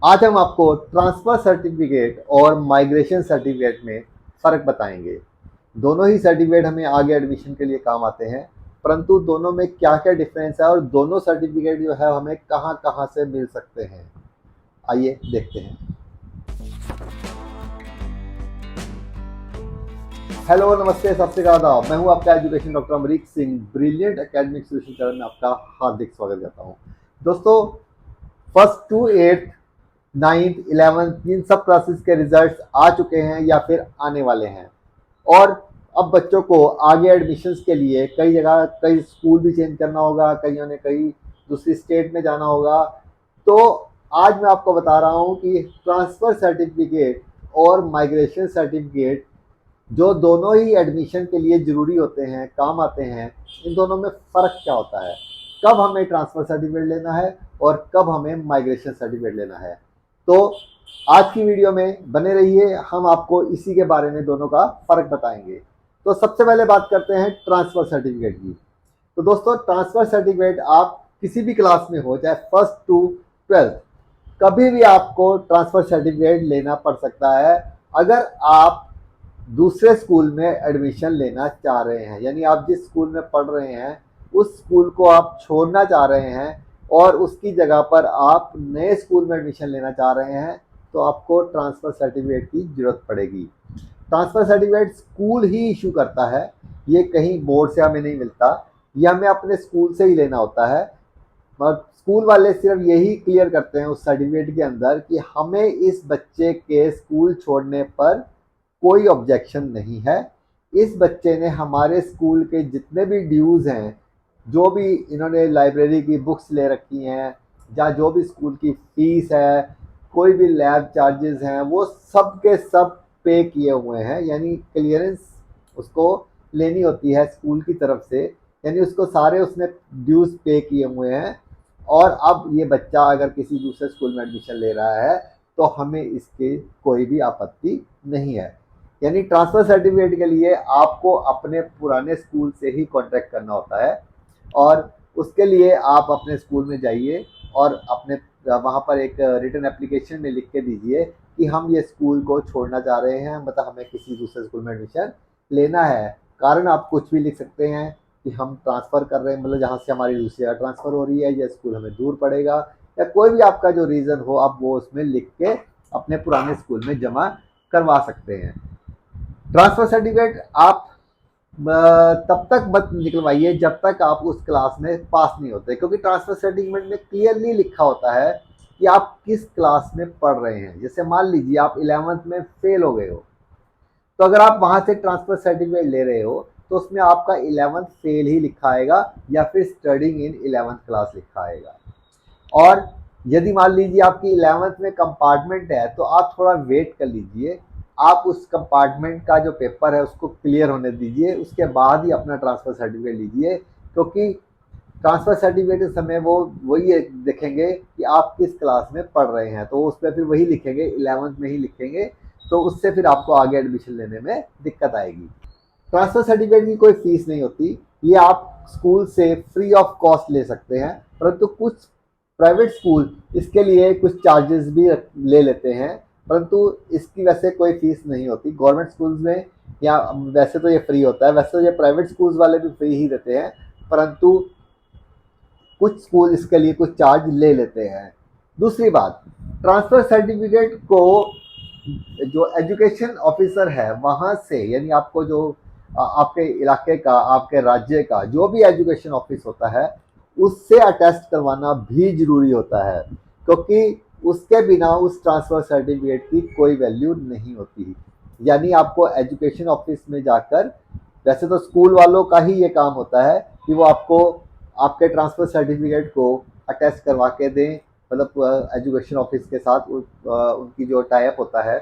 आज हम आपको ट्रांसफर सर्टिफिकेट और माइग्रेशन सर्टिफिकेट में फ़र्क बताएंगे। दोनों ही सर्टिफिकेट हमें आगे एडमिशन के लिए काम आते हैं, परंतु दोनों में क्या-क्या डिफरेंस है और दोनों सर्टिफिकेट जो है हमें कहाँ-कहाँ से मिल सकते हैं। आइए देखते हैं। हेलो, नमस्ते, सत श्री अकाल आदाब। मैं हूँ आपका education doctor Amrik Singh. Brilliant academic solution channel में आपका हार्दिक स्वागत करता हूँ। दोस्तों, first to eighth, ninth, eleventh इन सब क्लासेस के रिजल्ट्स आ चुके हैं या फिर आने वाले हैं। और अब बच्चों को आगे एडमिशन्स के लिए कई जगह कई स्कूल भी चेंज करना होगा, कईयों ने कई दूसरी स्टेट में जाना होगा। तो आज मैं आपको बता रहा हूँ कि ट्रांसफ़र सर्टिफिकेट और माइग्रेशन सर्टिफिकेट जो दोनों ही एडमिशन के लिए ज़रूरी होते हैं, काम आते हैं, इन दोनों में फ़र्क क्या होता है, कब हमें ट्रांसफ़र सर्टिफिकेट लेना है और कब हमें माइग्रेशन सर्टिफिकेट लेना है। तो आज की वीडियो में बने रहिए, हम आपको इसी के बारे में दोनों का फ़र्क बताएंगे। तो सबसे पहले बात करते हैं ट्रांसफ़र सर्टिफिकेट की। तो दोस्तों, ट्रांसफ़र सर्टिफिकेट आप किसी भी क्लास में हो, चाहे फर्स्ट टू ट्वेल्थ, कभी भी आपको ट्रांसफ़र सर्टिफिकेट लेना पड़ सकता है अगर आप दूसरे स्कूल में एडमिशन लेना चाह रहे हैं। यानी आप जिस स्कूल में पढ़ रहे हैं उस स्कूल को आप छोड़ना चाह रहे हैं और उसकी जगह पर आप नए स्कूल में एडमिशन लेना चाह रहे हैं, तो आपको ट्रांसफ़र सर्टिफिकेट की ज़रूरत पड़ेगी। ट्रांसफ़र सर्टिफिकेट स्कूल ही इशू करता है, ये कहीं बोर्ड से हमें नहीं मिलता, ये हमें अपने स्कूल से ही लेना होता है। और स्कूल वाले सिर्फ यही क्लियर करते हैं उस सर्टिफिकेट के अंदर कि हमें इस बच्चे के स्कूल छोड़ने पर कोई ऑब्जेक्शन नहीं है। इस बच्चे ने हमारे स्कूल के जितने भी ड्यूज़ हैं, जो भी इन्होंने लाइब्रेरी की बुक्स ले रखी हैं या जो भी स्कूल की फ़ीस है, कोई भी लैब चार्जेस हैं, वो सब के सब पे किए हुए हैं। यानी क्लियरेंस उसको लेनी होती है स्कूल की तरफ से, यानी उसको सारे उसने ड्यूज़ पे किए हुए हैं। और अब ये बच्चा अगर किसी दूसरे स्कूल में एडमिशन ले रहा है तो हमें इसकी कोई भी आपत्ति नहीं है। यानी ट्रांसफ़र सर्टिफिकेट के लिए आपको अपने पुराने स्कूल से ही कॉन्टैक्ट करना होता है और उसके लिए आप अपने स्कूल में जाइए और अपने वहाँ पर एक रिटन एप्लीकेशन में लिख के दीजिए कि हम ये स्कूल को छोड़ना चाह रहे हैं, मतलब हमें किसी दूसरे स्कूल में एडमिशन लेना है। कारण आप कुछ भी लिख सकते हैं कि हम ट्रांसफ़र कर रहे हैं, मतलब जहाँ से हमारी दूसरी जगह ट्रांसफ़र हो रही है, या स्कूल हमें दूर पड़ेगा, या कोई भी आपका जो रीज़न हो आप वो उसमें लिख के अपने पुराने स्कूल में जमा करवा सकते हैं। ट्रांसफ़र सर्टिफिकेट आप तब तक मत निकलवाइए जब तक आप उस क्लास में पास नहीं होते, क्योंकि ट्रांसफ़र सर्टिफिकेट में क्लियरली लिखा होता है कि आप किस क्लास में पढ़ रहे हैं। जैसे मान लीजिए आप 11th में फेल हो गए हो, तो अगर आप वहाँ से ट्रांसफ़र सर्टिफिकेट ले रहे हो तो उसमें आपका 11th फेल ही लिखा आएगा या फिर स्टडिंग इन 11th क्लास लिखा आएगा। और यदि मान लीजिए आपकी 11th में कंपार्टमेंट है तो आप थोड़ा वेट कर लीजिए, आप उस कंपार्टमेंट का जो पेपर है उसको क्लियर होने दीजिए, उसके बाद ही अपना ट्रांसफ़र सर्टिफिकेट लीजिए। क्योंकि ट्रांसफ़र सर्टिफिकेट के समय वो वही देखेंगे कि आप किस क्लास में पढ़ रहे हैं, तो उस पर फिर वही लिखेंगे, 11th में ही लिखेंगे, तो उससे फिर आपको आगे एडमिशन लेने में दिक्कत आएगी। ट्रांसफ़र सर्टिफिकेट की कोई फ़ीस नहीं होती, ये आप स्कूल से फ्री ऑफ कॉस्ट ले सकते हैं, परंतु कुछ प्राइवेट स्कूल इसके लिए कुछ चार्जेस भी ले लेते हैं, परंतु इसकी वैसे कोई फ़ीस नहीं होती। गवर्नमेंट स्कूल्स में या वैसे तो ये फ्री होता है, वैसे तो ये प्राइवेट स्कूल्स वाले भी फ्री ही देते हैं, परंतु कुछ स्कूल इसके लिए कुछ चार्ज ले लेते हैं। दूसरी बात, ट्रांसफ़र सर्टिफिकेट को जो एजुकेशन ऑफिसर है वहाँ से, यानी आपको जो आपके इलाके का, आपके राज्य का जो भी एजुकेशन ऑफिस होता है, उससे अटेस्ट करवाना भी ज़रूरी होता है, क्योंकि उसके बिना उस ट्रांसफ़र सर्टिफिकेट की कोई वैल्यू नहीं होती। यानी आपको एजुकेशन ऑफिस में जाकर, वैसे तो स्कूल वालों का ही ये काम होता है कि वो आपको आपके ट्रांसफ़र सर्टिफिकेट को अटेस्ट करवा के दें, मतलब एजुकेशन ऑफिस के साथ उनकी जो टाइप होता है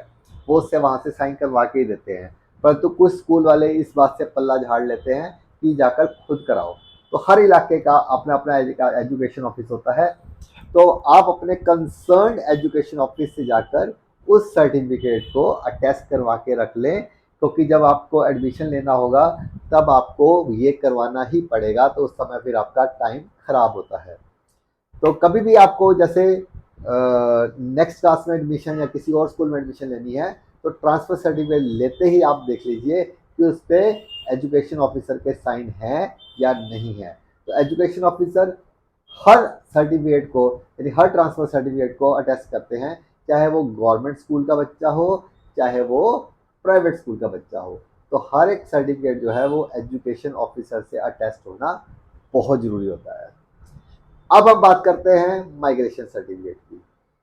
वो उससे वहाँ से साइन करवा के ही देते हैं। परंतु कुछ स्कूल वाले इस बात से पल्ला झाड़ लेते हैं कि जाकर खुद कराओ। तो हर इलाके का अपना अपना एजुकेशन ऑफिस होता है, तो आप अपने कंसर्न एजुकेशन ऑफिस से जाकर उस सर्टिफिकेट को अटेस्ट करवा के रख लें, क्योंकि जब आपको एडमिशन लेना होगा तब आपको ये करवाना ही पड़ेगा, तो उस समय फिर आपका टाइम खराब होता है। तो कभी भी आपको जैसे नेक्स्ट क्लास में एडमिशन या किसी और स्कूल में एडमिशन लेनी है तो ट्रांसफ़र सर्टिफिकेट लेते ही आप देख लीजिए कि उस पर एजुकेशन ऑफिसर के साइन हैं या नहीं है। तो एजुकेशन ऑफिसर हर सर्टिफिकेट को यानी हर ट्रांसफ़र सर्टिफिकेट को अटेस्ट करते हैं, चाहे वो गवर्नमेंट स्कूल का बच्चा हो चाहे वो प्राइवेट स्कूल का बच्चा हो। तो हर एक सर्टिफिकेट जो है वो एजुकेशन ऑफिसर से अटेस्ट होना बहुत ज़रूरी होता है। अब हम बात करते हैं माइग्रेशन सर्टिफिकेट की।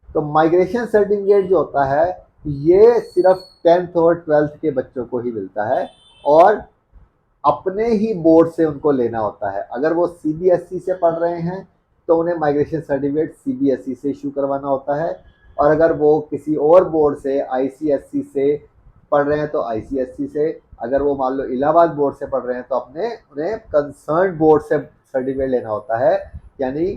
तो माइग्रेशन सर्टिफिकेट जो होता है ये सिर्फ 10th और 12th के बच्चों को ही मिलता है और अपने ही बोर्ड से उनको लेना होता है। अगर वो सीबीएसई से पढ़ रहे हैं तो उन्हें माइग्रेशन सर्टिफिकेट सीबीएसई से इशू करवाना होता है और अगर वो किसी और बोर्ड से आईसीएसई से पढ़ रहे हैं तो आईसीएसई से, अगर वो मान लो इलाहाबाद बोर्ड से पढ़ रहे हैं तो अपने उन्हें कंसर्न बोर्ड से सर्टिफिकेट लेना होता है। यानी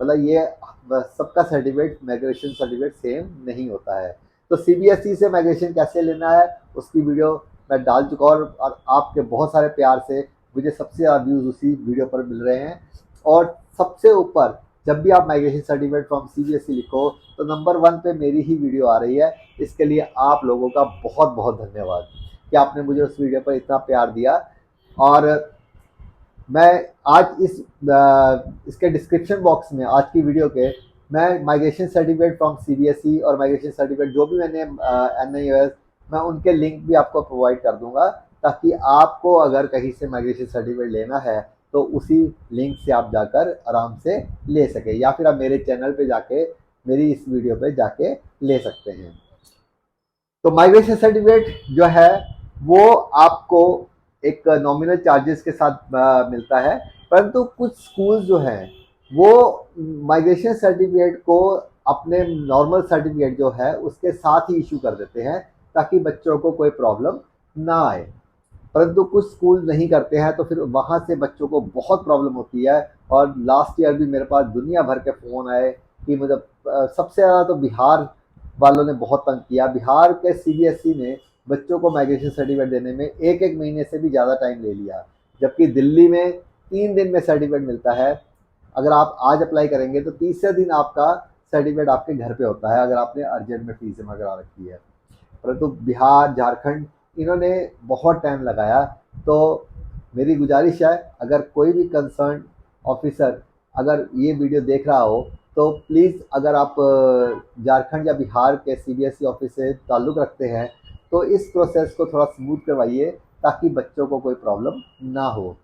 मतलब ये सबका सर्टिफिकेट माइग्रेशन सर्टिफिकेट सेम नहीं होता है। तो सीबीएसई से माइग्रेशन कैसे लेना है उसकी वीडियो मैं डाल चुका हूँ और आपके बहुत सारे प्यार से मुझे सबसे ज़्यादा व्यूज़ उसी वीडियो पर मिल रहे हैं। और सबसे ऊपर जब भी आप माइग्रेशन सर्टिफिकेट फ्रॉम सीबीएसई लिखो तो नंबर 1 पे मेरी ही वीडियो आ रही है। इसके लिए आप लोगों का बहुत बहुत धन्यवाद कि आपने मुझे उस वीडियो पर इतना प्यार दिया। और मैं आज इसके डिस्क्रिप्शन बॉक्स में आज की वीडियो के मैं माइग्रेशन सर्टिफिकेट फ्रॉम सीबीएसई और माइग्रेशन सर्टिफिकेट जो भी मैंने एनआईओएस मैं उनके लिंक भी आपको प्रोवाइड कर दूंगा ताकि आपको अगर कहीं से माइग्रेशन सर्टिफिकेट लेना है तो उसी लिंक से आप जाकर आराम से ले सके या फिर आप मेरे चैनल पे जाके मेरी इस वीडियो पे जाके ले सकते हैं। तो माइग्रेशन सर्टिफिकेट जो है वो आपको एक नॉमिनल चार्जेस के साथ मिलता है, परंतु कुछ स्कूल जो हैं वो माइग्रेशन सर्टिफिकेट को अपने नॉर्मल सर्टिफिकेट जो है उसके साथ ही इशू कर देते हैं ताकि बच्चों को कोई प्रॉब्लम ना आए। परंतु कुछ स्कूल नहीं करते हैं तो फिर वहाँ से बच्चों को बहुत प्रॉब्लम होती है। और लास्ट ईयर भी मेरे पास दुनिया भर के फ़ोन आए कि मतलब सबसे ज़्यादा तो बिहार वालों ने बहुत तंग किया। बिहार के सीबीएसई ने बच्चों को माइग्रेशन सर्टिफिकेट देने में एक एक महीने से भी ज़्यादा टाइम ले लिया, जबकि दिल्ली में 3 दिन में सर्टिफिकेट मिलता है। अगर आप आज अप्लाई करेंगे तो तीसरे दिन आपका सर्टिफिकेट आपके घर पे होता है अगर आपने अर्जेंट में फीस जमा करा रखी है। परंतु बिहार झारखंड इन्होंने बहुत टाइम लगाया। तो मेरी गुजारिश है अगर कोई भी कंसर्न ऑफिसर अगर ये वीडियो देख रहा हो तो प्लीज़ अगर आप झारखंड या बिहार के सीबीएसई ऑफिस से ताल्लुक़ रखते हैं तो इस प्रोसेस को थोड़ा स्मूथ करवाइए ताकि बच्चों को कोई प्रॉब्लम ना हो।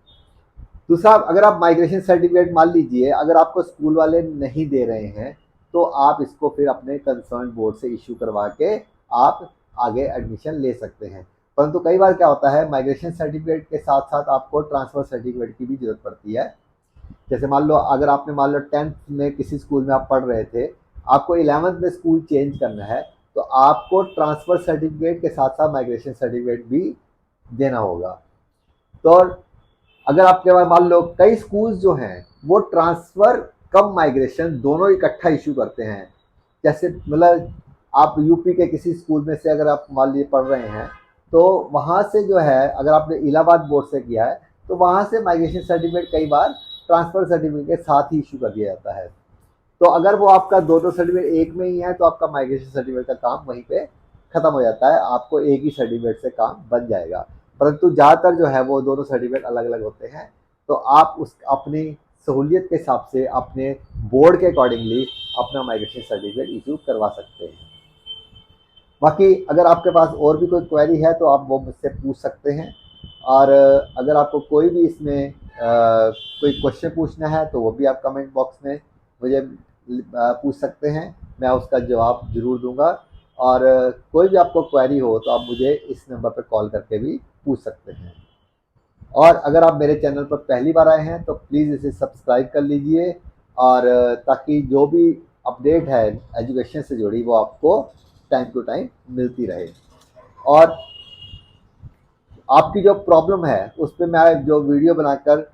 दूसरा, अगर आप माइग्रेशन सर्टिफिकेट मान लीजिए अगर आपको स्कूल वाले नहीं दे रहे हैं तो आप इसको फिर अपने कंसर्न बोर्ड से इशू करवा के आप आगे एडमिशन ले सकते हैं। परंतु कई बार क्या होता है माइग्रेशन सर्टिफिकेट के साथ साथ आपको ट्रांसफ़र सर्टिफिकेट की भी ज़रूरत पड़ती है। जैसे मान लो अगर आपने मान लो 10th में किसी स्कूल में आप पढ़ रहे थे, आपको 11th में स्कूल चेंज करना है तो आपको ट्रांसफ़र सर्टिफिकेट के साथ साथ माइग्रेशन सर्टिफिकेट भी देना होगा। तो अगर आपके पास मान लो कई स्कूल्स जो हैं वो ट्रांसफ़र कम माइग्रेशन दोनों इकट्ठा इशू करते हैं। जैसे मतलब आप यूपी के किसी स्कूल में से अगर आप मान लीजिए पढ़ रहे हैं तो वहाँ से जो है अगर आपने इलाहाबाद बोर्ड से किया है तो वहाँ से माइग्रेशन सर्टिफिकेट कई बार ट्रांसफ़र सर्टिफिकेट के साथ ही इशू कर दिया जाता है। तो अगर वो आपका दो सर्टिफिकेट एक में ही है तो आपका माइग्रेशन सर्टिफिकेट का काम वहीं पे ख़त्म हो जाता है, आपको एक ही सर्टिफिकेट से काम बन जाएगा। परंतु ज़्यादातर जो है वो दोनों सर्टिफिकेट अलग अलग होते हैं तो आप उस अपनी सहूलियत के हिसाब से अपने बोर्ड के अकॉर्डिंगली अपना माइग्रेशन सर्टिफिकेट इशू करवा सकते हैं। बाकी अगर आपके पास और भी कोई क्वेरी है तो आप वो मुझसे पूछ सकते हैं और अगर आपको कोई भी इसमें कोई क्वेश्चन पूछना है तो वो भी आप कमेंट बॉक्स में मुझे पूछ सकते हैं, मैं उसका जवाब ज़रूर दूंगा। और कोई भी आपको क्वेरी हो तो आप मुझे इस नंबर पर कॉल करके भी पूछ सकते हैं। और अगर आप मेरे चैनल पर पहली बार आए हैं तो प्लीज़ इसे सब्सक्राइब कर लीजिए और ताकि जो भी अपडेट है एजुकेशन से जुड़ी वो आपको टाइम टू टाइम मिलती रहे। और आपकी जो प्रॉब्लम है उस पर मैं जो वीडियो बनाकर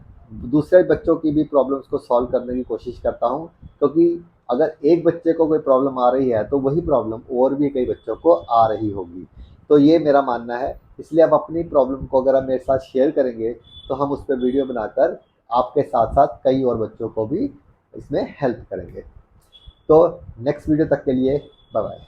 दूसरे बच्चों की भी प्रॉब्लम्स को सॉल्व करने की कोशिश करता हूं, क्योंकि अगर एक बच्चे को कोई प्रॉब्लम आ रही है तो वही प्रॉब्लम और भी कई बच्चों को आ रही होगी। तो ये मेरा मानना है, इसलिए आप अपनी प्रॉब्लम को अगर आप मेरे साथ शेयर करेंगे तो हम उस पर वीडियो बनाकर आपके साथ साथ कई और बच्चों को भी इसमें हेल्प करेंगे। तो नेक्स्ट वीडियो तक के लिए बाय बाय।